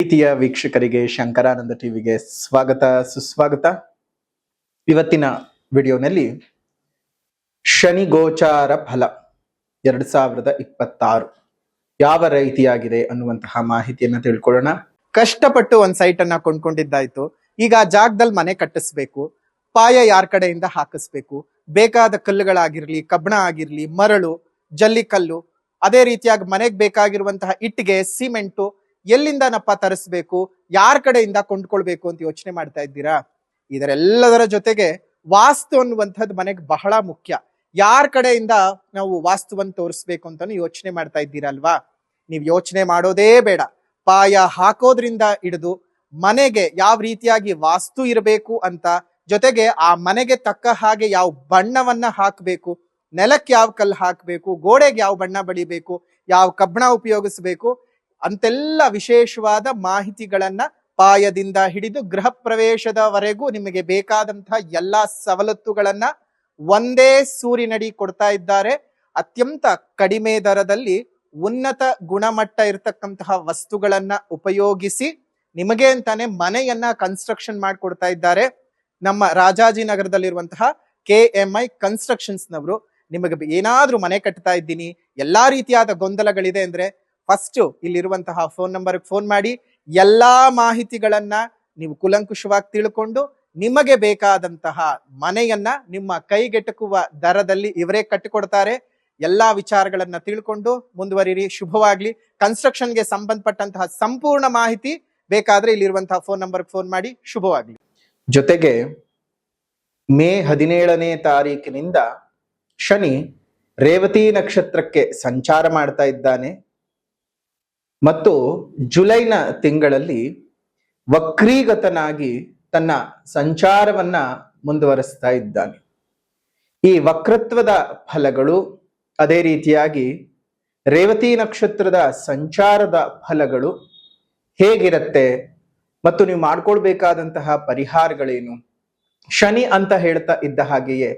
ಪ್ರೀತಿಯ ವೀಕ್ಷಕರಿಗೆ ಶಂಕರಾನಂದ ಟಿವಿಗೆ ಸ್ವಾಗತ ಸುಸ್ವಾಗತ. ಇವತ್ತಿನ ವಿಡಿಯೋನಲ್ಲಿ ಶನಿ ಗೋಚಾರ ಫಲ 2026 ಯಾವ ರೀತಿಯಾಗಿದೆ ಅನ್ನುವಂತಹ ಮಾಹಿತಿಯನ್ನ ತಿಳ್ಕೊಳ್ಳೋಣ. ಕಷ್ಟಪಟ್ಟು ಒಂದ್ ಸೈಟ್ ಅನ್ನ ಕೊಂಡ್ಕೊಂಡಿದ್ದಾಯ್ತು, ಈಗ ಆ ಜಾಗದಲ್ಲಿ ಮನೆ ಕಟ್ಟಿಸ್ಬೇಕು, ಪಾಯ ಯಾರ ಕಡೆಯಿಂದ ಹಾಕಿಸ್ಬೇಕು, ಬೇಕಾದ ಕಲ್ಲುಗಳಾಗಿರ್ಲಿ, ಕಬ್ಬಣ ಆಗಿರ್ಲಿ, ಮರಳು, ಜಲ್ಲಿಕಲ್ಲು, ಅದೇ ರೀತಿಯಾಗಿ ಮನೆಗೆ ಬೇಕಾಗಿರುವಂತಹ ಇಟ್ಟಿಗೆ, ಸಿಮೆಂಟು ಎಲ್ಲಿಂದನಪ್ಪ ತರಿಸ್ಬೇಕು, ಯಾರ ಕಡೆಯಿಂದ ಕೊಂಡ್ಕೊಳ್ಬೇಕು ಅಂತ ಯೋಚನೆ ಮಾಡ್ತಾ ಇದ್ದೀರಾ? ಇದರೆಲ್ಲದರ ಜೊತೆಗೆ ವಾಸ್ತು ಅನ್ನುವಂಥದ್ದು ಮನೆಗೆ ಬಹಳ ಮುಖ್ಯ. ಯಾರ ಕಡೆಯಿಂದ ನಾವು ವಾಸ್ತುವನ್ನು ತೋರಿಸ್ಬೇಕು ಅಂತಾನು ಯೋಚನೆ ಮಾಡ್ತಾ ಇದ್ದೀರಲ್ವಾ? ನೀವು ಯೋಚನೆ ಮಾಡೋದೇ ಬೇಡ. ಪಾಯ ಹಾಕೋದ್ರಿಂದ ಹಿಡಿದು ಮನೆಗೆ ಯಾವ ರೀತಿಯಾಗಿ ವಾಸ್ತು ಇರಬೇಕು ಅಂತ, ಜೊತೆಗೆ ಆ ಮನೆಗೆ ತಕ್ಕ ಹಾಗೆ ಯಾವ ಬಣ್ಣವನ್ನ ಹಾಕಬೇಕು, ನೆಲಕ್ಕೆ ಯಾವ ಕಲ್ಲು ಹಾಕಬೇಕು, ಗೋಡೆಗೆ ಯಾವ ಬಣ್ಣ ಬಳಿಬೇಕು, ಯಾವ ಕಬ್ಬಣ ಉಪಯೋಗಿಸಬೇಕು ಅಂತೆಲ್ಲ ವಿಶೇಷವಾದ ಮಾಹಿತಿಗಳನ್ನ ಪಾಯದಿಂದ ಹಿಡಿದು ಗೃಹ ಪ್ರವೇಶದವರೆಗೂ ನಿಮಗೆ ಬೇಕಾದಂತಹ ಎಲ್ಲಾ ಸವಲತ್ತುಗಳನ್ನ ಒಂದೇ ಸೂರಿನಡಿ ಕೊಡ್ತಾ ಇದ್ದಾರೆ. ಅತ್ಯಂತ ಕಡಿಮೆ ದರದಲ್ಲಿ ಉನ್ನತ ಗುಣಮಟ್ಟ ಇರತಕ್ಕಂತಹ ವಸ್ತುಗಳನ್ನ ಉಪಯೋಗಿಸಿ ನಿಮಗೆ ಅಂತಾನೆ ಮನೆಯನ್ನ ಕನ್ಸ್ಟ್ರಕ್ಷನ್ ಮಾಡಿಕೊಡ್ತಾ ಇದ್ದಾರೆ. ನಮ್ಮ ರಾಜಾಜಿನಗರದಲ್ಲಿರುವಂತಹ KMI ಕನ್ಸ್ಟ್ರಕ್ಷನ್ಸ್ ನವರು ನಿಮಗೆ ಏನಾದ್ರೂ ಮನೆ ಕಟ್ತಾ ಇದ್ದೀನಿ, ಎಲ್ಲಾ ರೀತಿಯಾದ ಗೊಂದಲಗಳಿದೆ ಅಂದ್ರೆ ಫಸ್ಟ್ ಇಲ್ಲಿರುವಂತಹ ಫೋನ್ ನಂಬರ್ಗೆ ಫೋನ್ ಮಾಡಿ ಎಲ್ಲಾ ಮಾಹಿತಿಗಳನ್ನ ನೀವು ಕುಲಂಕುಷವಾಗಿ ತಿಳ್ಕೊಂಡು ನಿಮಗೆ ಬೇಕಾದಂತಹ ಮನೆಯನ್ನ ನಿಮ್ಮ ಕೈಗೆಟಕುವ ದರದಲ್ಲಿ ಇವರೇ ಕಟ್ಟಿಕೊಡ್ತಾರೆ. ಎಲ್ಲಾ ವಿಚಾರಗಳನ್ನ ತಿಳ್ಕೊಂಡು ಮುಂದುವರಿರಿ. ಶುಭವಾಗ್ಲಿ. ಕನ್ಸ್ಟ್ರಕ್ಷನ್ಗೆ ಸಂಬಂಧಪಟ್ಟಂತಹ ಸಂಪೂರ್ಣ ಮಾಹಿತಿ ಬೇಕಾದ್ರೆ ಇಲ್ಲಿರುವಂತಹ ಫೋನ್ ನಂಬರ್ಗೆ ಫೋನ್ ಮಾಡಿ. ಶುಭವಾಗ್ಲಿ. ಜೊತೆಗೆ ಮೇ 17ನೇ ತಾರೀಕಿನಿಂದ ಶನಿ ರೇವತಿ ನಕ್ಷತ್ರಕ್ಕೆ ಸಂಚಾರ ಮಾಡ್ತಾ ಇದ್ದಾನೆ ಮತ್ತು ಜುಲೈನ ತಿಂಗಳಲ್ಲಿ ವಕ್ರೀಗತನಾಗಿ ತನ್ನ ಸಂಚಾರವನ್ನ ಮುಂದುವರಿಸ್ತಾ ಇದ್ದಾನೆ. ಈ ವಕ್ರತ್ವದ ಫಲಗಳು, ಅದೇ ರೀತಿಯಾಗಿ ರೇವತಿ ನಕ್ಷತ್ರದ ಸಂಚಾರದ ಫಲಗಳು ಹೇಗಿರುತ್ತೆ ಮತ್ತು ನೀವು ಮಾಡ್ಕೊಳ್ಬೇಕಾದಂತಹ ಪರಿಹಾರಗಳೇನು, ಶನಿ ಅಂತ ಹೇಳ್ತಾ ಇದ್ದ ಹಾಗೆಯೇ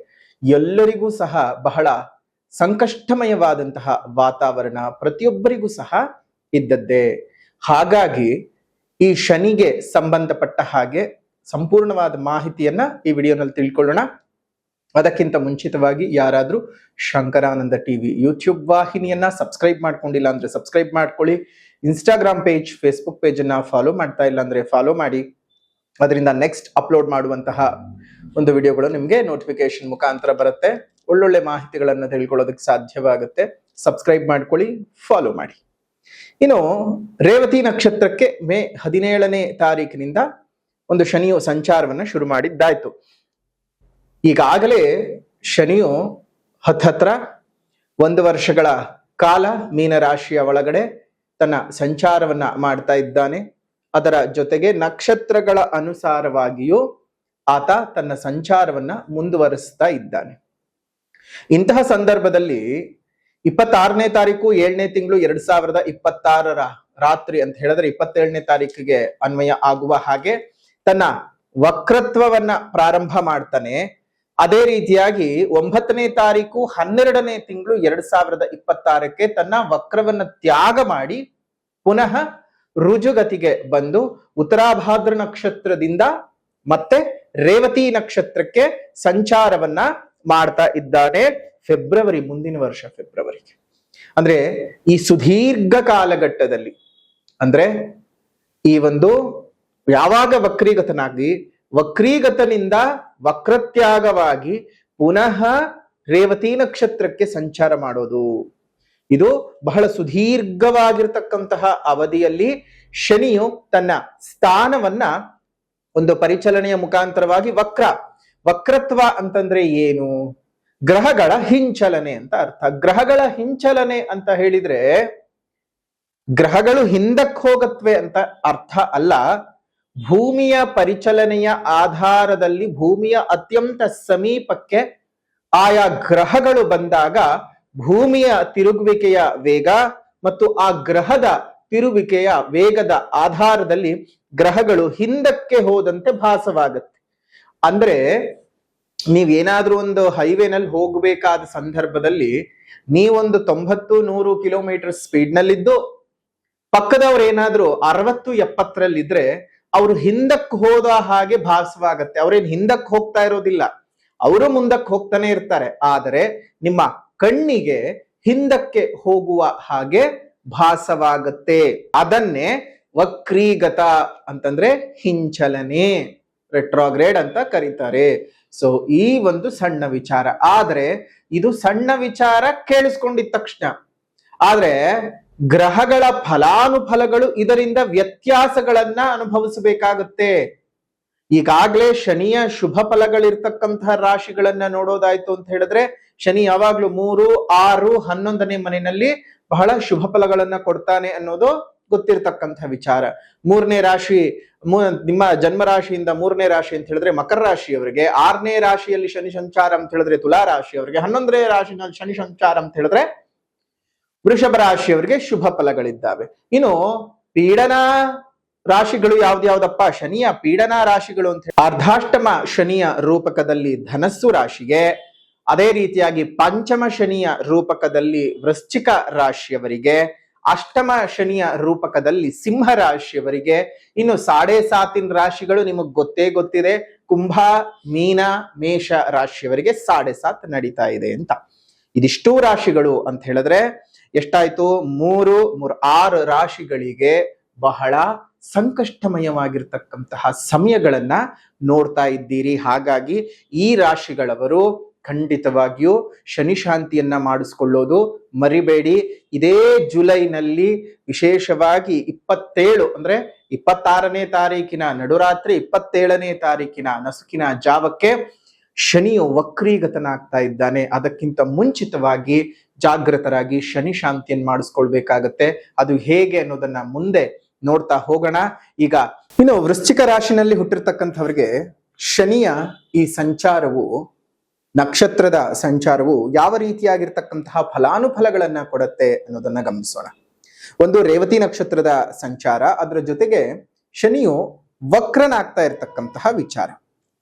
ಎಲ್ಲರಿಗೂ ಸಹ ಬಹಳ ಸಂಕಷ್ಟಮಯವಾದಂತಹ ವಾತಾವರಣ ಪ್ರತಿಯೊಬ್ಬರಿಗೂ ಸಹ ಇದ್ದದ್ದೇ. ಹಾಗಾಗಿ ಈ ಶನಿಗೆ ಸಂಬಂಧಪಟ್ಟ ಹಾಗೆ ಸಂಪೂರ್ಣವಾದ ಮಾಹಿತಿಯನ್ನ ಈ ವಿಡಿಯೋನಲ್ಲಿ ತಿಳ್ಕೊಳ್ಳೋಣ. ಅದಕ್ಕಿಂತ ಮುಂಚಿತವಾಗಿ ಯಾರಾದ್ರೂ ಶಂಕರಾನಂದ ಟಿವಿ ಯೂಟ್ಯೂಬ್ ವಾಹಿನಿಯನ್ನ ಸಬ್ಸ್ಕ್ರೈಬ್ ಮಾಡ್ಕೊಂಡಿಲ್ಲ ಅಂದ್ರೆ ಸಬ್ಸ್ಕ್ರೈಬ್ ಮಾಡ್ಕೊಳ್ಳಿ. ಇನ್ಸ್ಟಾಗ್ರಾಮ್ ಪೇಜ್, ಫೇಸ್ಬುಕ್ ಪೇಜ್ ಅನ್ನ ಫಾಲೋ ಮಾಡ್ತಾ ಇಲ್ಲ ಅಂದ್ರೆ ಫಾಲೋ ಮಾಡಿ. ಅದರಿಂದ ನೆಕ್ಸ್ಟ್ ಅಪ್ಲೋಡ್ ಮಾಡುವಂತಹ ಒಂದು ವಿಡಿಯೋಗಳು ನಿಮ್ಗೆ ನೋಟಿಫಿಕೇಶನ್ ಮುಖಾಂತರ ಬರುತ್ತೆ. ಒಳ್ಳೊಳ್ಳೆ ಮಾಹಿತಿಗಳನ್ನ ತಿಳ್ಕೊಳ್ಳೋದಕ್ಕೆ ಸಾಧ್ಯವಾಗುತ್ತೆ. ಸಬ್ಸ್ಕ್ರೈಬ್ ಮಾಡ್ಕೊಳ್ಳಿ, ಫಾಲೋ ಮಾಡಿ. ಇನ್ನು ರೇವತಿ ನಕ್ಷತ್ರಕ್ಕೆ ಮೇ 17ನೇ ತಾರೀಕಿನಿಂದ ಒಂದು ಶನಿಯು ಸಂಚಾರವನ್ನ ಶುರು ಮಾಡಿದ್ದಾಯ್ತು. ಈಗಾಗಲೇ ಶನಿಯು ಹತ್ರ 1 ವರ್ಷಗಳ ಕಾಲ ಮೀನರಾಶಿಯ ಒಳಗಡೆ ತನ್ನ ಸಂಚಾರವನ್ನ ಮಾಡ್ತಾ ಇದ್ದಾನೆ. ಅದರ ಜೊತೆಗೆ ನಕ್ಷತ್ರಗಳ ಅನುಸಾರವಾಗಿಯೂ ಆತ ತನ್ನ ಸಂಚಾರವನ್ನ ಮುಂದುವರಿಸ್ತಾ ಇದ್ದಾನೆ. ಇಂತಹ ಸಂದರ್ಭದಲ್ಲಿ 26ನೇ ತಾರೀಕು 7ನೇ ತಿಂಗಳು 2026 ರಾತ್ರಿ ಅಂತ ಹೇಳಿದ್ರೆ 27ನೇ ತಾರೀಕಿಗೆ ಅನ್ವಯ ಆಗುವ ಹಾಗೆ ತನ್ನ ವಕ್ರತ್ವವನ್ನ ಪ್ರಾರಂಭ ಮಾಡ್ತಾನೆ. ಅದೇ ರೀತಿಯಾಗಿ 9ನೇ ತಾರೀಕು 12ನೇ ತಿಂಗಳು 2026ಕ್ಕೆ ತನ್ನ ವಕ್ರವನ್ನ ತ್ಯಾಗ ಮಾಡಿ ಪುನಃ ರುಜುಗತಿಗೆ ಬಂದು ಉತ್ತರಾಭಾದ್ರ ನಕ್ಷತ್ರದಿಂದ ಮತ್ತೆ ರೇವತಿ ನಕ್ಷತ್ರಕ್ಕೆ ಸಂಚಾರವನ್ನ ಮಾಡ್ತಾ ಇದ್ದಾನೆ. ಫೆಬ್ರವರಿ, ಮುಂದಿನ ವರ್ಷ ಫೆಬ್ರವರಿಗೆ, ಅಂದ್ರೆ ಈ ಸುದೀರ್ಘ ಕಾಲಘಟ್ಟದಲ್ಲಿ, ಅಂದ್ರೆ ಈ ಒಂದು ಯಾವಾಗ ವಕ್ರೀಗತನಿಂದ ವಕ್ರತ್ಯಾಗವಾಗಿ ಪುನಃ ರೇವತಿ ನಕ್ಷತ್ರಕ್ಕೆ ಸಂಚಾರ ಮಾಡೋದು, ಇದು ಬಹಳ ಸುದೀರ್ಘವಾಗಿರ್ತಕ್ಕಂತಹ ಅವಧಿಯಲ್ಲಿ ಶನಿಯು ತನ್ನ ಸ್ಥಾನವನ್ನ ಒಂದು ಪರಿಚಲನೆಯ ಮುಖಾಂತರವಾಗಿ ವಕ್ರತ್ವ ಅಂತಂದ್ರೆ ಏನು? ಗ್ರಹಗಳ ಹಿಂಚಲನೆ ಅಂತ ಅರ್ಥ. ಗ್ರಹಗಳ ಹಿಂಚಲನೆ ಅಂತ ಹೇಳಿದ್ರೆ ಗ್ರಹಗಳು ಹಿಂದಕ್ಕೆ ಹೋಗತ್ವೆ ಅಂತ ಅರ್ಥ ಅಲ್ಲ. ಭೂಮಿಯ ಪರಿಚಲನೆಯ ಆಧಾರದಲ್ಲಿ ಭೂಮಿಯ ಅತ್ಯಂತ ಸಮೀಪಕ್ಕೆ ಆಯಾ ಗ್ರಹಗಳು ಬಂದಾಗ ಭೂಮಿಯ ತಿರುಗುವಿಕೆಯ ವೇಗ ಮತ್ತು ಆ ಗ್ರಹದ ತಿರುವಿಕೆಯ ವೇಗದ ಆಧಾರದಲ್ಲಿ ಗ್ರಹಗಳು ಹಿಂದಕ್ಕೆ ಹೋದಂತೆ ಭಾಸವಾಗುತ್ತೆ. ಅಂದ್ರೆ ನೀವೇನಾದ್ರೂ ಒಂದು ಹೈವೇನಲ್ಲಿ ಹೋಗಬೇಕಾದ ಸಂದರ್ಭದಲ್ಲಿ ನೀವೊಂದು 90-100 ಕಿಲೋಮೀಟರ್ ಸ್ಪೀಡ್ ನಲ್ಲಿದ್ದು ಪಕ್ಕದವ್ರು ಏನಾದ್ರು 60-70ರಲ್ಲಿದ್ರೆ ಅವ್ರು ಹಿಂದಕ್ಕೆ ಹೋದ ಹಾಗೆ ಭಾಸವಾಗತ್ತೆ. ಅವ್ರೇನ್ ಹಿಂದಕ್ಕೆ ಹೋಗ್ತಾ ಇರೋದಿಲ್ಲ, ಅವರು ಮುಂದಕ್ಕೆ ಹೋಗ್ತಾನೆ ಇರ್ತಾರೆ. ಆದರೆ ನಿಮ್ಮ ಕಣ್ಣಿಗೆ ಹಿಂದಕ್ಕೆ ಹೋಗುವ ಹಾಗೆ ಭಾಸವಾಗತ್ತೆ. ಅದನ್ನೇ ವಕ್ರೀಗತ ಅಂತಂದ್ರೆ ಹಿಂಚಲನೆ, ರೆಟ್ರೋಗ್ರೇಡ್ ಅಂತ ಕರೀತಾರೆ. ಸೊ ಈ ಒಂದು ಸಣ್ಣ ವಿಚಾರ. ಆದ್ರೆ ಇದು ಸಣ್ಣ ವಿಚಾರ ಕೇಳಿಸ್ಕೊಂಡಿದ ತಕ್ಷಣ, ಆದ್ರೆ ಗ್ರಹಗಳ ಫಲಾನುಫಲಗಳು ಇದರಿಂದ ವ್ಯತ್ಯಾಸಗಳನ್ನ ಅನುಭವಿಸಬೇಕಾಗುತ್ತೆ. ಈಗಾಗ್ಲೇ ಶನಿಯ ಶುಭ ಫಲಗಳಿರ್ತಕ್ಕಂತಹ ರಾಶಿಗಳನ್ನ ನೋಡೋದಾಯ್ತು ಅಂತ ಹೇಳಿದ್ರೆ, ಶನಿ ಯಾವಾಗ್ಲೂ 3, 6, 11ನೇ ಮನೆಯಲ್ಲಿ ಬಹಳ ಶುಭ ಫಲಗಳನ್ನ ಕೊಡ್ತಾನೆ ಅನ್ನೋದು ಗೊತ್ತಿರ್ತಕ್ಕಂತಹ ವಿಚಾರ. 3ನೇ ರಾಶಿ, ನಿಮ್ಮ ಜನ್ಮ ರಾಶಿಯಿಂದ 3ನೇ ರಾಶಿ ಅಂತ ಹೇಳಿದ್ರೆ ಮಕರ ರಾಶಿಯವರಿಗೆ, 6ನೇ ರಾಶಿಯಲ್ಲಿ ಶನಿ ಸಂಚಾರ ಅಂತ ಹೇಳಿದ್ರೆ ತುಲಾ ರಾಶಿಯವರಿಗೆ, 11ನೇ ರಾಶಿನಲ್ಲಿ ಶನಿ ಸಂಚಾರ ಅಂತ ಹೇಳಿದ್ರೆ ವೃಷಭ ರಾಶಿಯವರಿಗೆ ಶುಭ ಫಲಗಳಿದ್ದಾವೆ. ಇನ್ನು ಪೀಡನ ರಾಶಿಗಳು ಯಾವ್ದ್ಯಾವ್ದಪ್ಪ? ಶನಿಯ ಪೀಡನ ರಾಶಿಗಳು ಅಂತ ಹೇಳಿ ಅರ್ಧಾಷ್ಟಮ ಶನಿಯ ರೂಪಕದಲ್ಲಿ ಧನಸ್ಸು ರಾಶಿಗೆ, ಅದೇ ರೀತಿಯಾಗಿ ಪಂಚಮ ಶನಿಯ ರೂಪಕದಲ್ಲಿ ವೃಶ್ಚಿಕ ರಾಶಿಯವರಿಗೆ, ಅಷ್ಟಮ ಶನಿಯ ರೂಪಕದಲ್ಲಿ ಸಿಂಹ ರಾಶಿಯವರಿಗೆ, ಇನ್ನು 7.5 ರಾಶಿಗಳು ನಿಮಗ್ ಗೊತ್ತಿದೆ, ಕುಂಭ, ಮೀನ, ಮೇಷ ರಾಶಿಯವರಿಗೆ 7.5 ನಡೀತಾ ಇದೆ ಅಂತ. ಇದಿಷ್ಟು ರಾಶಿಗಳು ಅಂತ ಹೇಳಿದ್ರೆ ಎಷ್ಟಾಯ್ತು? 6 ರಾಶಿಗಳಿಗೆ ಬಹಳ ಸಂಕಷ್ಟಮಯವಾಗಿರ್ತಕ್ಕಂತಹ ಸಮಯಗಳನ್ನ ನೋಡ್ತಾ ಇದ್ದೀರಿ. ಹಾಗಾಗಿ ಈ ರಾಶಿಗಳವರು ಖಂಡಿತವಾಗಿಯೂ ಶನಿ ಶಾಂತಿಯನ್ನ ಮಾಡಿಸ್ಕೊಳ್ಳೋದು ಮರಿಬೇಡಿ. ಇದೇ ಜುಲೈನಲ್ಲಿ ವಿಶೇಷವಾಗಿ 27 ಅಂದ್ರೆ 26ನೇ ತಾರೀಕಿನ ನಡುರಾತ್ರಿ 27ನೇ ತಾರೀಕಿನ ನಸುಕಿನ ಜಾವಕ್ಕೆ ಶನಿಯು ವಕ್ರೀಗತನಾಗ್ತಾ ಇದ್ದಾನೆ. ಅದಕ್ಕಿಂತ ಮುಂಚಿತವಾಗಿ ಜಾಗೃತರಾಗಿ ಶನಿ ಶಾಂತಿಯನ್ನು ಮಾಡಿಸ್ಕೊಳ್ಬೇಕಾಗತ್ತೆ. ಅದು ಹೇಗೆ ಅನ್ನೋದನ್ನ ಮುಂದೆ ನೋಡ್ತಾ ಹೋಗೋಣ. ಈಗ ಇನ್ನು ವೃಶ್ಚಿಕ ರಾಶಿನಲ್ಲಿ ಹುಟ್ಟಿರ್ತಕ್ಕಂಥವ್ರಿಗೆ ಶನಿಯ ಈ ಸಂಚಾರವು, ನಕ್ಷತ್ರದ ಸಂಚಾರವು ಯಾವ ರೀತಿಯಾಗಿರ್ತಕ್ಕಂತಹ ಫಲಾನುಫಲಗಳನ್ನ ಕೊಡುತ್ತೆ ಅನ್ನೋದನ್ನ ಗಮನಿಸೋಣ. ಒಂದು ರೇವತಿ ನಕ್ಷತ್ರದ ಸಂಚಾರ, ಅದರ ಜೊತೆಗೆ ಶನಿಯು ವಕ್ರನಾಗ್ತಾ ಇರ್ತಕ್ಕಂತಹ ವಿಚಾರ.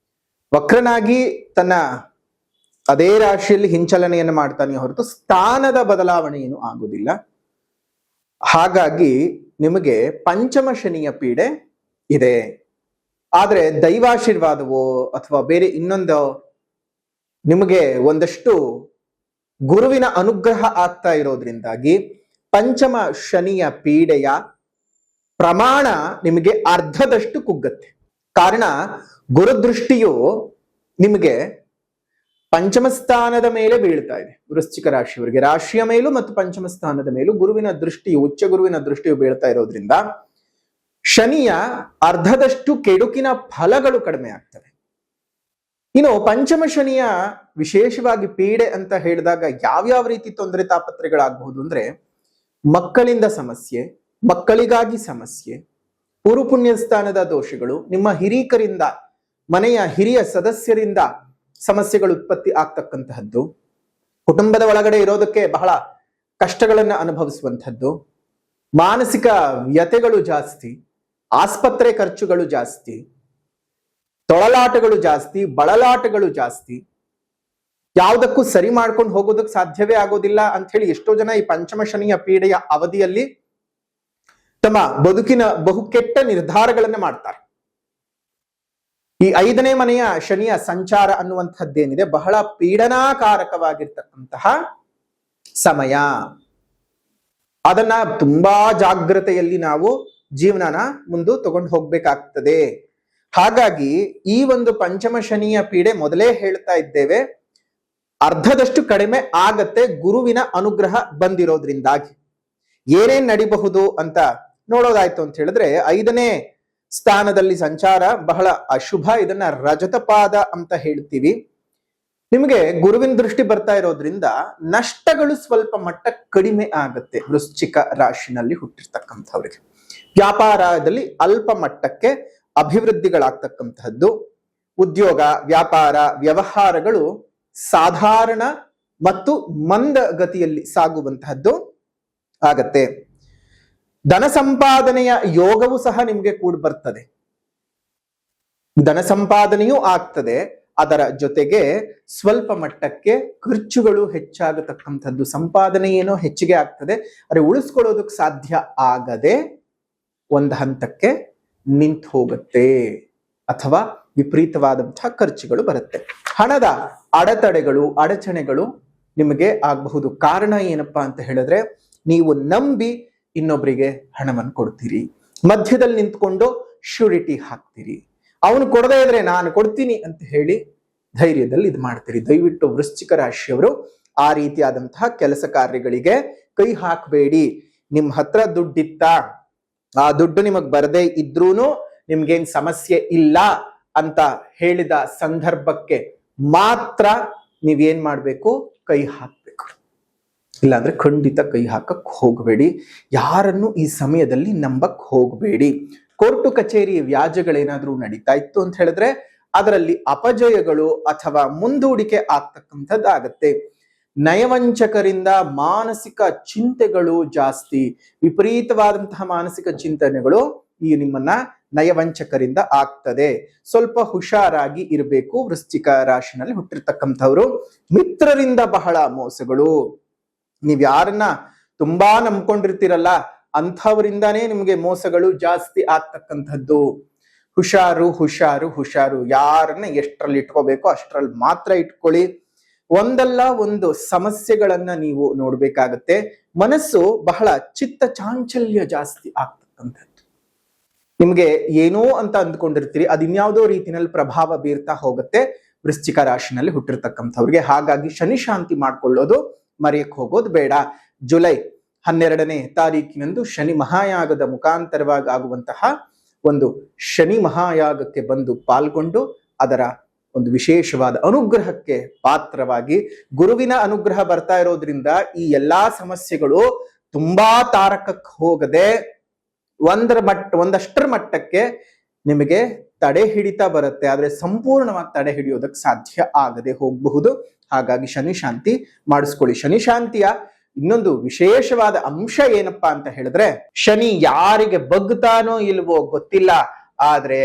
ವಕ್ರನಾಗಿ ತನ್ನ ಅದೇ ರಾಶಿಯಲ್ಲಿ ಹಿಂಚಲನೆಯನ್ನು ಮಾಡ್ತಾನೆ ಹೊರತು ಸ್ಥಾನದ ಬದಲಾವಣೆ ಏನು ಆಗುವುದಿಲ್ಲ. ಹಾಗಾಗಿ ನಿಮಗೆ ಪಂಚಮ ಶನಿಯ ಪೀಡೆ ಇದೆ. ಆದ್ರೆ ದೈವಾಶೀರ್ವಾದವೋ ಅಥವಾ ಬೇರೆ ಇನ್ನೊಂದು ನಿಮಗೆ ಒಂದಷ್ಟು ಗುರುವಿನ ಅನುಗ್ರಹ ಆಗ್ತಾ ಇರೋದ್ರಿಂದಾಗಿ ಪಂಚಮ ಶನಿಯ ಪೀಡೆಯ ಪ್ರಮಾಣ ನಿಮಗೆ ಅರ್ಧದಷ್ಟು ಕುಗ್ಗತ್ತೆ. ಕಾರಣ, ಗುರುದೃಷ್ಟಿಯು ನಿಮಗೆ ಪಂಚಮ ಸ್ಥಾನದ ಮೇಲೆ ಬೀಳ್ತಾ ಇದೆ. ವೃಶ್ಚಿಕ ರಾಶಿಯವರಿಗೆ ರಾಶಿಯ ಮೇಲೂ ಮತ್ತು ಪಂಚಮ ಸ್ಥಾನದ ಮೇಲೂ ಗುರುವಿನ ದೃಷ್ಟಿಯು, ಉಚ್ಚ ಗುರುವಿನ ದೃಷ್ಟಿಯು ಬೀಳ್ತಾ ಇರೋದ್ರಿಂದ ಶನಿಯ ಅರ್ಧದಷ್ಟು ಕೆಡುಕಿನ ಫಲಗಳು ಕಡಿಮೆ ಆಗ್ತವೆ. ಇನ್ನು ಪಂಚಮ ಶನಿಯ ವಿಶೇಷವಾಗಿ ಪೀಡೆ ಅಂತ ಹೇಳಿದಾಗ ಯಾವ್ಯಾವ ರೀತಿ ತೊಂದರೆ ತಾಪತ್ರೆಗಳಾಗಬಹುದು ಅಂದ್ರೆ, ಮಕ್ಕಳಿಂದ ಸಮಸ್ಯೆ, ಮಕ್ಕಳಿಗಾಗಿ ಸಮಸ್ಯೆ, ಪುರುಪುಣ್ಯ ಸ್ಥಾನದ ದೋಷಗಳು, ನಿಮ್ಮ ಹಿರೀಕರಿಂದ, ಮನೆಯ ಹಿರಿಯ ಸದಸ್ಯರಿಂದ ಸಮಸ್ಯೆಗಳು ಉತ್ಪತ್ತಿ ಆಗ್ತಕ್ಕಂತಹದ್ದು, ಕುಟುಂಬದ ಒಳಗಡೆ ಇರೋದಕ್ಕೆ ಬಹಳ ಕಷ್ಟಗಳನ್ನ ಅನುಭವಿಸುವಂಥದ್ದು, ಮಾನಸಿಕ ವ್ಯತೆಗಳು ಜಾಸ್ತಿ, ಆಸ್ಪತ್ರೆ ಖರ್ಚುಗಳು ಜಾಸ್ತಿ, ತೊಳಲಾಟಗಳು ಜಾಸ್ತಿ, ಬಳಲಾಟಗಳು ಜಾಸ್ತಿ, ಯಾವುದಕ್ಕೂ ಸರಿ ಮಾಡ್ಕೊಂಡು ಹೋಗೋದಕ್ಕೆ ಸಾಧ್ಯವೇ ಆಗೋದಿಲ್ಲ ಅಂತ ಹೇಳಿ ಎಷ್ಟೋ ಜನ ಈ ಪಂಚಮ ಶನಿಯ ಪೀಡೆಯ ಅವಧಿಯಲ್ಲಿ ತಮ್ಮ ಬದುಕಿನ ಬಹು ಕೆಟ್ಟ ನಿರ್ಧಾರಗಳನ್ನ ಮಾಡ್ತಾರೆ. ಈ 5ನೇ ಮನೆಯ ಶನಿಯ ಸಂಚಾರ ಅನ್ನುವಂಥದ್ದೇನಿದೆ ಬಹಳ ಪೀಡನಾಕಾರಕವಾಗಿರ್ತಕ್ಕಂತಹ ಸಮಯ. ಅದನ್ನ ತುಂಬಾ ಜಾಗ್ರತೆಯಲ್ಲಿ ನಾವು ಜೀವನನ ಮುಂದೆ ತಗೊಂಡು ಹೋಗ್ಬೇಕಾಗ್ತದೆ. ಹಾಗಾಗಿ ಈ ಒಂದು ಪಂಚಮ ಶನಿಯ ಪೀಡೆ ಮೊದಲೇ ಹೇಳ್ತಾ ಇದ್ದೇವೆ, ಅರ್ಧದಷ್ಟು ಕಡಿಮೆ ಆಗತ್ತೆ ಗುರುವಿನ ಅನುಗ್ರಹ ಬಂದಿರೋದ್ರಿಂದಾಗಿ. ಏನೇನ್ ನಡಿಬಹುದು ಅಂತ ನೋಡೋದಾಯ್ತು ಅಂತ ಹೇಳಿದ್ರೆ, 5ನೇ ಸ್ಥಾನದಲ್ಲಿ ಸಂಚಾರ ಬಹಳ ಅಶುಭ. ಇದನ್ನ ರಜತಪಾದ ಅಂತ ಹೇಳ್ತೀವಿ. ನಿಮಗೆ ಗುರುವಿನ ದೃಷ್ಟಿ ಬರ್ತಾ ಇರೋದ್ರಿಂದ ನಷ್ಟಗಳು ಸ್ವಲ್ಪ ಮಟ್ಟ ಕಡಿಮೆ ಆಗತ್ತೆ ವೃಶ್ಚಿಕ ರಾಶಿನಲ್ಲಿ ಹುಟ್ಟಿರ್ತಕ್ಕಂಥವ್ರಿಗೆ. ವ್ಯಾಪಾರದಲ್ಲಿ ಅಲ್ಪ ಮಟ್ಟಕ್ಕೆ ಅಭಿವೃದ್ಧಿಗಳಾಗ್ತಕ್ಕಂತಹದ್ದು, ಉದ್ಯೋಗ, ವ್ಯಾಪಾರ, ವ್ಯವಹಾರಗಳು ಸಾಧಾರಣ ಮತ್ತು ಮಂದ ಗತಿಯಲ್ಲಿ ಸಾಗುವಂತಹದ್ದು ಆಗತ್ತೆ. ಧನ ಸಂಪಾದನೆಯ ಯೋಗವು ಸಹ ನಿಮಗೆ ಕೂಡ ಬರ್ತದೆ. ಧನ ಸಂಪಾದನೆಯೂ ಆಗ್ತದೆ. ಅದರ ಜೊತೆಗೆ ಸ್ವಲ್ಪ ಮಟ್ಟಕ್ಕೆ ಖರ್ಚುಗಳು ಹೆಚ್ಚಾಗತಕ್ಕಂಥದ್ದು, ಸಂಪಾದನೆ ಏನೋ ಹೆಚ್ಚಿಗೆ ಆಗ್ತದೆ, ಆದರೆ ಉಳಿಸ್ಕೊಳ್ಳೋದಕ್ಕೆ ಸಾಧ್ಯ ಆಗದೆ ಒಂದು ಹಂತಕ್ಕೆ ನಿಂತು ಹೋಗುತ್ತೆ ಅಥವಾ ವಿಪರೀತವಾದಂತಹ ಖರ್ಚುಗಳು ಬರುತ್ತೆ. ಹಣದ ಅಡೆತಡೆಗಳು, ಅಡಚಣೆಗಳು ನಿಮಗೆ ಆಗಬಹುದು. ಕಾರಣ ಏನಪ್ಪಾ ಅಂತ ಹೇಳಿದ್ರೆ, ನೀವು ನಂಬಿ ಇನ್ನೊಬ್ಬರಿಗೆ ಹಣವನ್ನು ಕೊಡ್ತೀರಿ, ಮಧ್ಯದಲ್ಲಿ ನಿಂತ್ಕೊಂಡು ಶ್ಯೂರಿಟಿ ಹಾಕ್ತೀರಿ, ಅವನು ಕೊಡದೇ ಇದ್ರೆ ನಾನು ಕೊಡ್ತೀನಿ ಅಂತ ಹೇಳಿ ಧೈರ್ಯದಲ್ಲಿ ಇದು ಮಾಡ್ತೀರಿ. ದಯವಿಟ್ಟು ವೃಶ್ಚಿಕ ರಾಶಿಯವರು ಆ ರೀತಿಯಾದಂತಹ ಕೆಲಸ ಕಾರ್ಯಗಳಿಗೆ ಕೈ ಹಾಕಬೇಡಿ. ನಿಮ್ ಹತ್ರ ದುಡ್ಡಿತ್ತ, ಆ ದುಡ್ಡು ನಿಮಗ್ ಬರದೇ ಇದ್ರೂನು ನಿಮ್ಗೇನ್ ಸಮಸ್ಯೆ ಇಲ್ಲ ಅಂತ ಹೇಳಿದ ಸಂದರ್ಭಕ್ಕೆ ಮಾತ್ರ ನೀವೇನ್ ಮಾಡ್ಬೇಕು, ಕೈ ಹಾಕ್ಬೇಕು. ಇಲ್ಲಾಂದ್ರೆ ಖಂಡಿತ ಕೈ ಹಾಕಕ್ ಹೋಗಬೇಡಿ. ಯಾರನ್ನು ಈ ಸಮಯದಲ್ಲಿ ನಂಬಕ್ ಹೋಗಬೇಡಿ. ಕೋರ್ಟು ಕಚೇರಿ ವ್ಯಾಜ್ಯಗಳೇನಾದ್ರೂ ನಡೀತಾ ಇತ್ತು ಅಂತ ಹೇಳಿದ್ರೆ ಅದರಲ್ಲಿ ಅಪಜಯಗಳು ಅಥವಾ ಮುಂದೂಡಿಕೆ ಆಗ್ತಕ್ಕಂಥದ್ದಾಗತ್ತೆ. ನಯವಂಚಕರಿಂದ ಮಾನಸಿಕ ಚಿಂತೆಗಳು ಜಾಸ್ತಿ, ವಿಪರೀತವಾದಂತಹ ಮಾನಸಿಕ ಚಿಂತನೆಗಳು ಈ ನಿಮ್ಮನ್ನ ನಯವಂಚಕರಿಂದ ಆಗ್ತದೆ. ಸ್ವಲ್ಪ ಹುಷಾರಾಗಿ ಇರಬೇಕು. ವೃಶ್ಚಿಕ ರಾಶಿನಲ್ಲಿ ಹುಟ್ಟಿರ್ತಕ್ಕಂಥವ್ರು ಮಿತ್ರರಿಂದ ಬಹಳ ಮೋಸಗಳು. ನೀವ್ ಯಾರನ್ನ ತುಂಬಾ ನಂಬ್ಕೊಂಡಿರ್ತೀರಲ್ಲ ಅಂಥವರಿಂದಾನೇ ನಿಮ್ಗೆ ಮೋಸಗಳು ಜಾಸ್ತಿ ಆಗ್ತಕ್ಕಂಥದ್ದು. ಹುಷಾರು ಹುಷಾರು ಹುಷಾರು. ಯಾರನ್ನ ಎಷ್ಟರಲ್ಲಿ ಇಟ್ಕೋಬೇಕು ಅಷ್ಟರಲ್ಲಿ ಮಾತ್ರ ಇಟ್ಕೊಳ್ಳಿ. ಒಂದಲ್ಲ ಒಂದು ಸಮಸ್ಯೆಗಳನ್ನ ನೀವು ನೋಡ್ಬೇಕಾಗತ್ತೆ. ಮನಸ್ಸು ಬಹಳ ಚಿತ್ತ ಚಾಂಚಲ್ಯ ಜಾಸ್ತಿ ಆಗ್ತಕ್ಕಂಥದ್ದು. ನಿಮ್ಗೆ ಏನೋ ಅಂತ ಅಂದ್ಕೊಂಡಿರ್ತೀರಿ, ಅದಿನ್ಯಾವುದೋ ರೀತಿನಲ್ಲಿ ಪ್ರಭಾವ ಬೀರ್ತಾ ಹೋಗುತ್ತೆ ವೃಶ್ಚಿಕ ರಾಶಿನಲ್ಲಿ ಹುಟ್ಟಿರ್ತಕ್ಕಂಥವ್ರಿಗೆ. ಹಾಗಾಗಿ ಶನಿ ಶಾಂತಿ ಮಾಡ್ಕೊಳ್ಳೋದು ಮರೆಯಕ್ ಹೋಗೋದು ಬೇಡ. ಜುಲೈ 12ನೇ ತಾರೀಕಿನಂದು ಶನಿ ಮಹಾಯಾಗದ ಮುಖಾಂತರವಾಗಿ ಆಗುವಂತಹ ಒಂದು ಶನಿ ಮಹಾಯಾಗಕ್ಕೆ ಬಂದು ಪಾಲ್ಗೊಂಡು ಅದರ ಒಂದು ವಿಶೇಷವಾದ ಅನುಗ್ರಹಕ್ಕೆ ಪಾತ್ರವಾಗಿ, ಗುರುವಿನ ಅನುಗ್ರಹ ಬರ್ತಾ ಇರೋದ್ರಿಂದ ಈ ಎಲ್ಲಾ ಸಮಸ್ಯೆಗಳು ತುಂಬಾ ತಾರಕಕ್ಕೆ ಹೋಗದೆ ಒಂದಷ್ಟರ ಮಟ್ಟಕ್ಕೆ ನಿಮಗೆ ತಡೆ ಹಿಡಿತಾ ಬರುತ್ತೆ. ಆದ್ರೆ ಸಂಪೂರ್ಣವಾಗಿ ತಡೆ ಹಿಡಿಯೋದಕ್ಕೆ ಸಾಧ್ಯ ಆಗದೆ ಹೋಗಬಹುದು. ಹಾಗಾಗಿ ಶನಿ ಶಾಂತಿ ಮಾಡಿಸ್ಕೊಳ್ಳಿ. ಶನಿ ಶಾಂತಿಯ ಇನ್ನೊಂದು ವಿಶೇಷವಾದ ಅಂಶ ಏನಪ್ಪಾ ಅಂತ ಹೇಳಿದ್ರೆ, ಶನಿ ಯಾರಿಗೆ ಬಗ್ತಾನೋ ಇಲ್ವೋ ಗೊತ್ತಿಲ್ಲ, ಆದ್ರೆ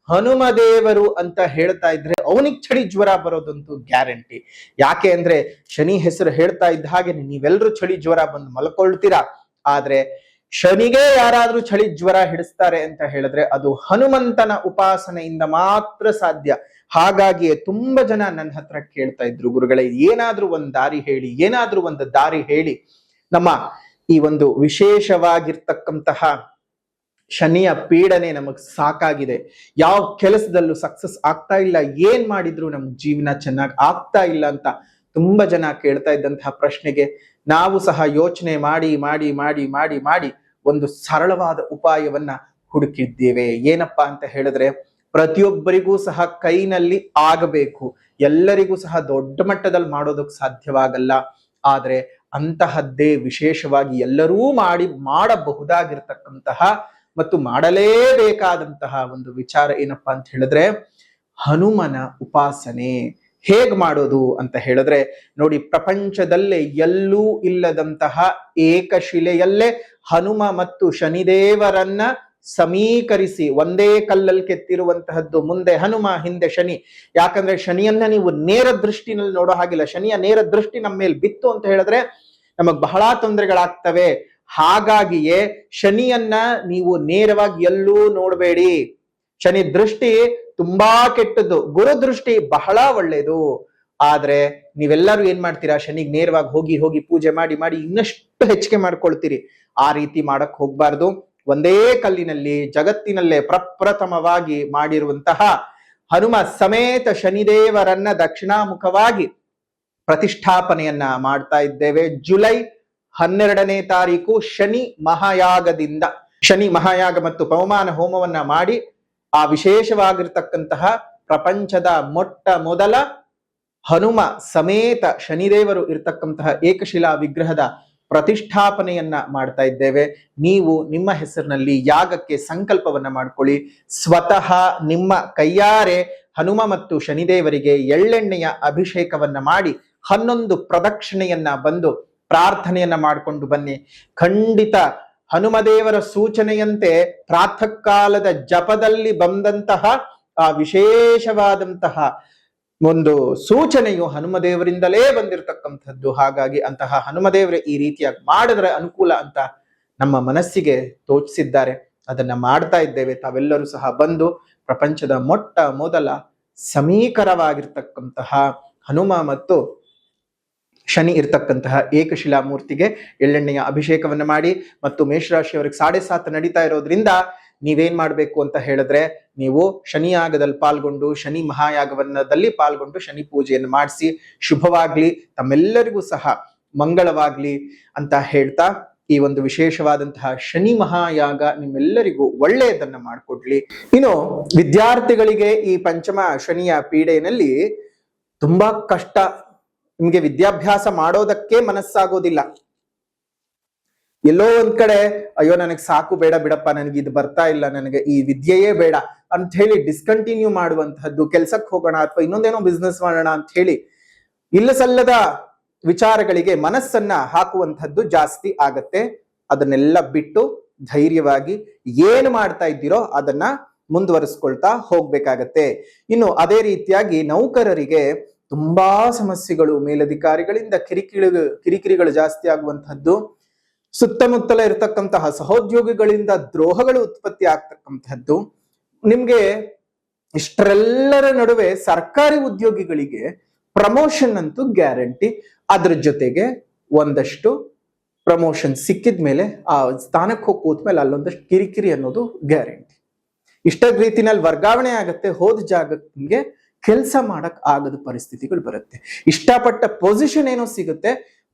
ಹನುಮದೇವರು ಅಂತ ಹೇಳ್ತಾ ಇದ್ರೆ ಅವನಿಗೆ ಚಳಿ ಜ್ವರ ಬರೋದಂತೂ ಗ್ಯಾರಂಟಿ. ಯಾಕೆ ಅಂದ್ರೆ ಶನಿ ಹೆಸರು ಹೇಳ್ತಾ ಇದ್ದ ಹಾಗೆ ನೀವೆಲ್ಲರೂ ಚಳಿ ಜ್ವರ ಬಂದು ಮಲ್ಕೊಳ್ತೀರಾ. ಆದ್ರೆ ಶನಿಗೆ ಯಾರಾದ್ರೂ ಚಳಿ ಜ್ವರ ಹಿಡಿಸ್ತಾರೆ ಅಂತ ಹೇಳಿದ್ರೆ ಅದು ಹನುಮಂತನ ಉಪಾಸನೆಯಿಂದ ಮಾತ್ರ ಸಾಧ್ಯ. ಹಾಗಾಗಿಯೇ ತುಂಬಾ ಜನ ನನ್ನ ಹತ್ರ ಕೇಳ್ತಾ ಇದ್ರು, ಗುರುಗಳೇ ಏನಾದ್ರೂ ಒಂದು ದಾರಿ ಹೇಳಿ, ಏನಾದ್ರೂ ಒಂದು ದಾರಿ ಹೇಳಿ. ನಮ್ಮ ಈ ಒಂದು ವಿಶೇಷವಾಗಿರ್ತಕ್ಕಂತಹ ಶನಿಯ ಪೀಡನೆ ನಮಗ್ ಸಾಕಾಗಿದೆ, ಯಾವ ಕೆಲಸದಲ್ಲೂ ಸಕ್ಸಸ್ ಆಗ್ತಾ ಇಲ್ಲ, ಏನ್ ಮಾಡಿದ್ರು ನಮ್ ಜೀವನ ಚೆನ್ನಾಗಿ ಆಗ್ತಾ ಇಲ್ಲ ಅಂತ ತುಂಬಾ ಜನ ಕೇಳ್ತಾ ಇದ್ದಂತಹ ಪ್ರಶ್ನೆಗೆ ನಾವು ಸಹ ಯೋಚನೆ ಮಾಡಿ ಮಾಡಿ ಮಾಡಿ ಮಾಡಿ ಮಾಡಿ ಒಂದು ಸರಳವಾದ ಉಪಾಯವನ್ನ ಹುಡುಕಿದ್ದೇವೆ. ಏನಪ್ಪಾ ಅಂತ ಹೇಳಿದ್ರೆ, ಪ್ರತಿಯೊಬ್ಬರಿಗೂ ಸಹ ಕೈನಲ್ಲಿ ಆಗಬೇಕು, ಎಲ್ಲರಿಗೂ ಸಹ ದೊಡ್ಡ ಮಟ್ಟದಲ್ಲಿ ಮಾಡೋದಕ್ಕೆ ಸಾಧ್ಯವಾಗಲ್ಲ. ಆದ್ರೆ ಅಂತಹದ್ದೇ ವಿಶೇಷವಾಗಿ ಎಲ್ಲರೂ ಮಾಡಬಹುದಾಗಿರ್ತಕ್ಕಂತಹ ಮತ್ತು ಮಾಡಲೇಬೇಕಾದಂತಹ ಒಂದು ವಿಚಾರ ಏನಪ್ಪಾ ಅಂತ ಹೇಳಿದ್ರೆ, ಹನುಮನ ಉಪಾಸನೆ. ಹೇಗ್ ಮಾಡೋದು ಅಂತ ಹೇಳಿದ್ರೆ ನೋಡಿ, ಪ್ರಪಂಚದಲ್ಲೇ ಎಲ್ಲೂ ಇಲ್ಲದಂತಹ ಏಕಶಿಲೆಯಲ್ಲೇ ಹನುಮ ಮತ್ತು ಶನಿದೇವರನ್ನ ಸಮೀಕರಿಸಿ ಒಂದೇ ಕಲ್ಲಲ್ಲಿ ಕೆತ್ತಿರುವಂತಹದ್ದು. ಮುಂದೆ ಹನುಮ, ಹಿಂದೆ ಶನಿ. ಯಾಕಂದ್ರೆ ಶನಿಯನ್ನ ನೀವು ನೇರ ದೃಷ್ಟಿನಲ್ಲಿ ನೋಡೋ ಹಾಗಿಲ್ಲ. ಶನಿಯ ನೇರ ದೃಷ್ಟಿ ನಮ್ಮ ಮೇಲೆ ಬಿತ್ತು ಅಂತ ಹೇಳಿದ್ರೆ ನಮಗ್ ಬಹಳ ತೊಂದರೆಗಳಾಗ್ತವೆ. ಹಾಗಾಗಿಯೇ ಶನಿಯನ್ನ ನೀವು ನೇರವಾಗಿ ಎಲ್ಲೂ ನೋಡಬೇಡಿ. ಶನಿ ದೃಷ್ಟಿ ತುಂಬಾ ಕೆಟ್ಟದ್ದು, ಗುರು ದೃಷ್ಟಿ ಬಹಳ ಒಳ್ಳೇದು. ಆದ್ರೆ ನೀವೆಲ್ಲರೂ ಏನ್ ಮಾಡ್ತೀರಾ, ಶನಿಗೆ ನೇರವಾಗಿ ಹೋಗಿ ಹೋಗಿ ಪೂಜೆ ಮಾಡಿ ಮಾಡಿ ಇನ್ನಷ್ಟು ಹೆಚ್ಚಿಗೆ ಮಾಡ್ಕೊಳ್ತೀರಿ. ಆ ರೀತಿ ಮಾಡಕ್ ಹೋಗ್ಬಾರ್ದು. ಒಂದೇ ಕಲ್ಲಿನಲ್ಲಿ ಜಗತ್ತಿನಲ್ಲೇ ಪ್ರಪ್ರಥಮವಾಗಿ ಮಾಡಿರುವಂತಹ ಹನುಮ ಸಮೇತ ಶನಿದೇವರನ್ನ ದಕ್ಷಿಣಾಮುಖವಾಗಿ ಪ್ರತಿಷ್ಠಾಪನೆಯನ್ನ ಮಾಡ್ತಾ ಇದ್ದೇವೆ. ಜುಲೈ 12ನೇ ತಾರೀಕು ಶನಿ ಮಹಾಯಾಗದಿಂದ, ಶನಿ ಮಹಾಯಾಗ ಮತ್ತು ಪವಮಾನ ಹೋಮವನ್ನ ಮಾಡಿ ಆ ವಿಶೇಷವಾಗಿರ್ತಕ್ಕಂತಹ ಪ್ರಪಂಚದ ಮೊಟ್ಟ ಮೊದಲ ಹನುಮ ಸಮೇತ ಶನಿದೇವರು ಇರ್ತಕ್ಕಂತಹ ಏಕಶಿಲಾ ವಿಗ್ರಹದ ಪ್ರತಿಷ್ಠಾಪನೆಯನ್ನ ಮಾಡ್ತಾ ಇದ್ದೇವೆ. ನೀವು ನಿಮ್ಮ ಹೆಸರಿನಲ್ಲಿ ಯಾಗಕ್ಕೆ ಸಂಕಲ್ಪವನ್ನ ಮಾಡ್ಕೊಳ್ಳಿ. ಸ್ವತಃ ನಿಮ್ಮ ಕೈಯಾರೆ ಹನುಮ ಮತ್ತು ಶನಿದೇವರಿಗೆ ಎಳ್ಳೆಣ್ಣೆಯ ಅಭಿಷೇಕವನ್ನ ಮಾಡಿ 11 ಪ್ರದಕ್ಷಿಣೆಯನ್ನ ಬಂದು ಪ್ರಾರ್ಥನೆಯನ್ನ ಮಾಡಿಕೊಂಡು ಬನ್ನಿ. ಖಂಡಿತ ಹನುಮದೇವರ ಸೂಚನೆಯಂತೆ ಪ್ರಾತಃ ಕಾಲದ ಜಪದಲ್ಲಿ ಬಂದಂತಹ ಆ ವಿಶೇಷವಾದಂತಹ ಒಂದು ಸೂಚನೆಯು ಹನುಮದೇವರಿಂದಲೇ ಬಂದಿರತಕ್ಕಂಥದ್ದು. ಹಾಗಾಗಿ ಅಂತಹ ಹನುಮದೇವರೇ ಈ ರೀತಿಯಾಗಿ ಮಾಡಿದ್ರೆ ಅನುಕೂಲ ಅಂತ ನಮ್ಮ ಮನಸ್ಸಿಗೆ ತೋಚಿಸಿದ್ದಾರೆ. ಅದನ್ನ ಮಾಡ್ತಾ ಇದ್ದೇವೆ. ತಾವೆಲ್ಲರೂ ಸಹ ಬಂದು ಪ್ರಪಂಚದ ಮೊಟ್ಟ ಮೊದಲ ಸಮೀಕರವಾಗಿರ್ತಕ್ಕಂತಹ ಹನುಮ ಮತ್ತು ಶನಿ ಇರ್ತಕ್ಕಂತಹ ಏಕಶಿಲಾ ಮೂರ್ತಿಗೆ ಎಳ್ಳೆಣ್ಣೆಯ ಅಭಿಷೇಕವನ್ನ ಮಾಡಿ, ಮತ್ತು ಮೇಷರಾಶಿಯವರಿಗೆ 7:30 ನಡೀತಾ ಇರೋದ್ರಿಂದ ನೀವೇನ್ ಮಾಡ್ಬೇಕು ಅಂತ ಹೇಳಿದ್ರೆ, ನೀವು ಶನಿ ಯಾಗದಲ್ಲಿ ಪಾಲ್ಗೊಂಡು, ಶನಿ ಮಹಾಯಾಗವನ್ನದಲ್ಲಿ ಪಾಲ್ಗೊಂಡು ಶನಿ ಪೂಜೆಯನ್ನು ಮಾಡಿಸಿ, ಶುಭವಾಗ್ಲಿ, ತಮ್ಮೆಲ್ಲರಿಗೂ ಸಹ ಮಂಗಳವಾಗ್ಲಿ ಅಂತ ಹೇಳ್ತಾ, ಈ ಒಂದು ವಿಶೇಷವಾದಂತಹ ಶನಿ ಮಹಾಯಾಗ ನಿಮ್ಮೆಲ್ಲರಿಗೂ ಒಳ್ಳೆಯದನ್ನ ಮಾಡಿಕೊಡ್ಲಿ. ಇನ್ನು ವಿದ್ಯಾರ್ಥಿಗಳಿಗೆ ಈ ಪಂಚಮ ಶನಿಯ ಪೀಡೆಯಲ್ಲಿ ತುಂಬಾ ಕಷ್ಟ. ನಿಮ್ಗೆ ವಿದ್ಯಾಭ್ಯಾಸ ಮಾಡೋದಕ್ಕೆ ಮನಸ್ಸಾಗೋದಿಲ್ಲ. ಎಲ್ಲೋ ಒಂದ್ ಕಡೆ ಅಯ್ಯೋ ನನಗೆ ಸಾಕು, ಬೇಡ ಬಿಡಪ್ಪ, ನನಗೆ ಇದು ಬರ್ತಾ ಇಲ್ಲ, ನನಗೆ ಈ ವಿದ್ಯೆಯೇ ಬೇಡ ಅಂತ ಹೇಳಿ ಡಿಸ್ಕಂಟಿನ್ಯೂ ಮಾಡುವಂತಹದ್ದು, ಕೆಲ್ಸಕ್ಕೆ ಹೋಗೋಣ ಅಥವಾ ಇನ್ನೊಂದೇನೋ ಬಿಸ್ನೆಸ್ ಮಾಡೋಣ ಅಂತ ಹೇಳಿ ಇಲ್ಲ ಸಲ್ಲದ ವಿಚಾರಗಳಿಗೆ ಮನಸ್ಸನ್ನ ಹಾಕುವಂತಹದ್ದು ಜಾಸ್ತಿ ಆಗತ್ತೆ. ಅದನ್ನೆಲ್ಲ ಬಿಟ್ಟು ಧೈರ್ಯವಾಗಿ ಏನು ಮಾಡ್ತಾ ಇದ್ದೀರೋ ಅದನ್ನ ಮುಂದುವರಿಸ್ಕೊಳ್ತಾ ಹೋಗ್ಬೇಕಾಗತ್ತೆ. ಇನ್ನು ಅದೇ ರೀತಿಯಾಗಿ ನೌಕರರಿಗೆ ತುಂಬಾ ಸಮಸ್ಯೆಗಳು, ಮೇಲಧಿಕಾರಿಗಳಿಂದ ಕಿರಿಕಿರಿಗಳು ಜಾಸ್ತಿ ಆಗುವಂತಹದ್ದು, ಸುತ್ತಮುತ್ತಲ ಇರತಕ್ಕಂತಹ ಸಹೋದ್ಯೋಗಿಗಳಿಂದ ದ್ರೋಹಗಳು ಉತ್ಪತ್ತಿ ಆಗ್ತಕ್ಕಂಥದ್ದು. ನಿಮ್ಗೆ ಇಷ್ಟರೆಲ್ಲರ ನಡುವೆ ಸರ್ಕಾರಿ ಉದ್ಯೋಗಿಗಳಿಗೆ ಪ್ರಮೋಷನ್ ಅಂತೂ ಗ್ಯಾರಂಟಿ. ಅದ್ರ ಜೊತೆಗೆ ಒಂದಷ್ಟು ಪ್ರಮೋಷನ್ ಸಿಕ್ಕಿದ ಮೇಲೆ ಆ ಸ್ಥಾನಕ್ಕೆ ಹೋಗಿ ಕೂತ್ಮೇಲೆ ಅಲ್ಲೊಂದಷ್ಟು ಕಿರಿಕಿರಿ ಅನ್ನೋದು ಗ್ಯಾರಂಟಿ. ಇಷ್ಟ ರೀತಿನಲ್ಲಿ ವರ್ಗಾವಣೆ ಆಗತ್ತೆ, ಹೋದ ಜಾಗಕ್ಕೆ ಕೆಲಸ ಮಾಡಕ್ ಆಗದ ಪರಿಸ್ಥಿತಿಗಳು ಬರುತ್ತೆ. ಇಷ್ಟಪಟ್ಟ ಪೊಸಿಷನ್ ಏನೋ ಸಿಗುತ್ತೆ,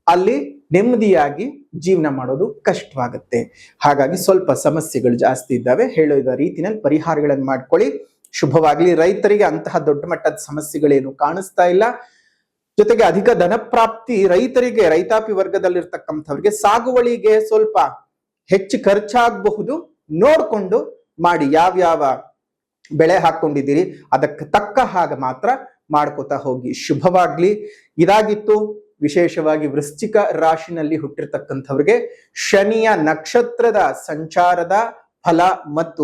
ಅಲ್ಲಿ ನೆಮ್ಮದಿಯಾಗಿ ಜೀವನ ಮಾಡೋದು ಕಷ್ಟವಾಗುತ್ತೆ. ಹಾಗಾಗಿ ಸ್ವಲ್ಪ ಸಮಸ್ಯೆಗಳು ಜಾಸ್ತಿ ಇದ್ದಾವೆ. ಹೇಳಿದ ರೀತಿನಲ್ಲಿ ಪರಿಹಾರಗಳನ್ನು ಮಾಡ್ಕೊಳ್ಳಿ, ಶುಭವಾಗ್ಲಿ. ರೈತರಿಗೆ ಅಂತಹ ದೊಡ್ಡ ಮಟ್ಟದ ಸಮಸ್ಯೆಗಳೇನು ಕಾಣಿಸ್ತಾ ಇಲ್ಲ. ಜೊತೆಗೆ ಅಧಿಕ ಧನ ಪ್ರಾಪ್ತಿ ರೈತರಿಗೆ, ರೈತಾಪಿ ವರ್ಗದಲ್ಲಿರ್ತಕ್ಕಂಥವ್ರಿಗೆ ಸಾಗುವಳಿಗೆ ಸ್ವಲ್ಪ ಹೆಚ್ಚು ಖರ್ಚಾಗಬಹುದು. ನೋಡ್ಕೊಂಡು ಮಾಡಿ, ಯಾವ್ಯಾವ ಬೆಳೆ ಹಾಕೊಂಡಿದ್ದೀರಿ ಅದಕ್ಕೆ ತಕ್ಕ ಹಾಗೆ ಮಾತ್ರ ಮಾಡ್ಕೋತಾ ಹೋಗಿ. ಶುಭವಾಗ್ಲಿ. ಇದಾಗಿತ್ತು ವಿಶೇಷವಾಗಿ ವೃಶ್ಚಿಕ ರಾಶಿನಲ್ಲಿ ಹುಟ್ಟಿರ್ತಕ್ಕಂಥವ್ರಿಗೆ ಶನಿಯ ನಕ್ಷತ್ರದ ಸಂಚಾರದ ಫಲ ಮತ್ತು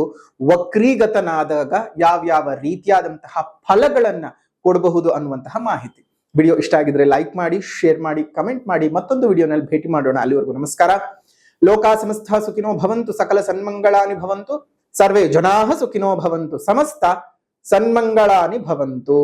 ವಕ್ರೀಗತನಾದಾಗ ಯಾವ್ಯಾವ ರೀತಿಯಾದಂತಹ ಫಲಗಳನ್ನ ಕೊಡಬಹುದು ಅನ್ನುವಂತಹ ಮಾಹಿತಿ. ವಿಡಿಯೋ ಇಷ್ಟ ಆಗಿದ್ರೆ ಲೈಕ್ ಮಾಡಿ, ಶೇರ್ ಮಾಡಿ, ಕಮೆಂಟ್ ಮಾಡಿ. ಮತ್ತೊಂದು ವಿಡಿಯೋನಲ್ಲಿ ಭೇಟಿ ಮಾಡೋಣ. ಅಲ್ಲಿವರೆಗೂ ನಮಸ್ಕಾರ. ಲೋಕಾ ಸಮಸ್ತ ಸುಖಿನೋ ಭವಂತು, ಸಕಲ ಸನ್ಮಂಗಳಾನಿ ಭವಂತು, ಸರ್ವೇ ಜನಾಃ ಸುಖಿನೋ ಭವಂತು, ಸಮಸ್ತ ಸನ್ಮಂಗಳಾನಿ ಭವಂತು.